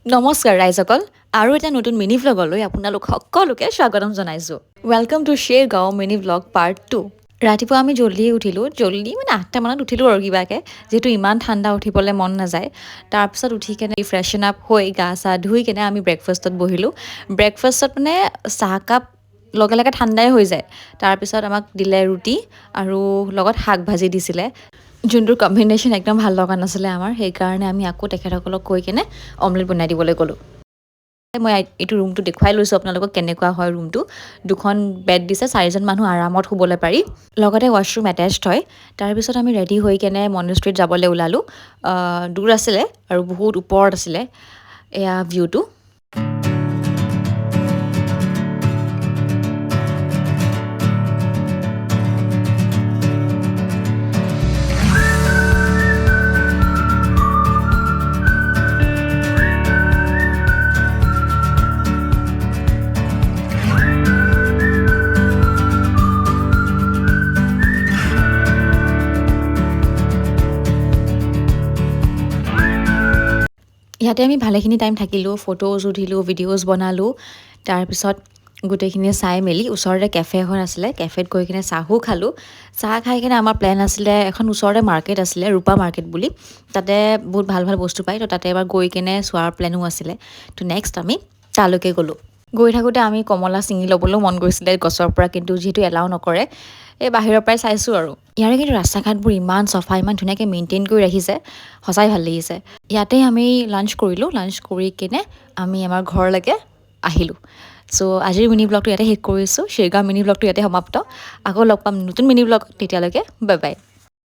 নমস্কাৰ ৰাইজসকল আৰু এটা নতুন মিনি ভ্লগলৈ আপোনালোক সকলোকে স্বাগতম জনাইছোঁ welcome to Shergaon mini vlog part 2 ৰাতিপুৱা আমি জল্দি উঠিলোঁ জল্দি মানে 8টা মানত উঠিলোঁ আৰু কিবাকৈ যিহেতু ইমান ঠাণ্ডা উঠিবলৈ মন নাযায় তাৰপিছত উঠি কেনে ফ্ৰেছন আপ হৈ গা চা ধুই কেনে আমি ব্ৰেকফাষ্টত বহিলোঁ ব্ৰেকফাষ্টত মানে চাহকাপ লগে লগে ঠাণ্ডাই হৈ যায় তাৰপিছত আমাক দিলে ৰুটি আৰু লগত শাক ভাজি দিছিলে যোনটোৰ কম্বিনেশ্যন একদম ভাল লগা নাছিলে আমাৰ সেইকাৰণে আমি আকৌ তেখেতসকলক কৈ কেনে অমলেট বনাই দিবলৈ ক'লোঁ মই এইটো ৰুমটো দেখুৱাই লৈছোঁ আপোনালোকক কেনেকুৱা হয় ৰুমটো দুখন বেড দিছে 4জন মানুহ আৰামত শুবলৈ পাৰি লগতে ৱাছৰুম এটেচড হয় তাৰপিছত আমি ৰেডি হৈ কেনে মনেষ্ট্ৰীত যাবলৈ ওলালোঁ দূৰ আছিলে আৰু বহুত ওপৰত আছিলে এয়া ভিউটো ইয়াতে আমি ভালেখিনি টাইম থাকিলোঁ ফটোজ উঠিলোঁ ভিডিঅ'জ বনালোঁ তাৰপিছত গোটেইখিনি চাই মেলি ওচৰতে কেফে এখন আছিলে কেফেত গৈ কিনে চাহো খালোঁ চাহ খাই কিনে আমাৰ প্লেন আছিলে এখন ওচৰতে মাৰ্কেট আছিলে ৰূপা মাৰ্কেট বুলি তাতে বহুত ভাল ভাল বস্তু পায় তো তাতে এবাৰ গৈ কিনে চোৱাৰ প্লেনো আছিলে তো নেক্সট আমি তালৈকে গ'লোঁ গৈ থাকোঁতে আমি কমলা ছিঙি ল'বলৈও মন গৈছিলে গছৰ পৰা কিন্তু যিহেতু এলাও নকৰে এই বাহিৰৰ পৰাই চাইছোঁ আৰু ইয়াৰে কিন্তু ৰাস্তা ঘাটবোৰ ইমান চফা ইমান ধুনীয়াকৈ মেইনটেইন কৰি ৰাখিছে সঁচাই ভাল লাগিছে ইয়াতে আমি লাঞ্চ কৰিলোঁ লাঞ্চ কৰি কিনে আমি আমাৰ ঘৰলৈকে আহিলোঁ চ' আজিৰ মিনি ব্লগটো ইয়াতে শেষ কৰিছোঁ শ্বেৰগাঁও মিনি ব্লগটো ইয়াতে সমাপ্ত আকৌ লগ পাম নতুন মিনি ব্লগ তেতিয়ালৈকে বাই বাই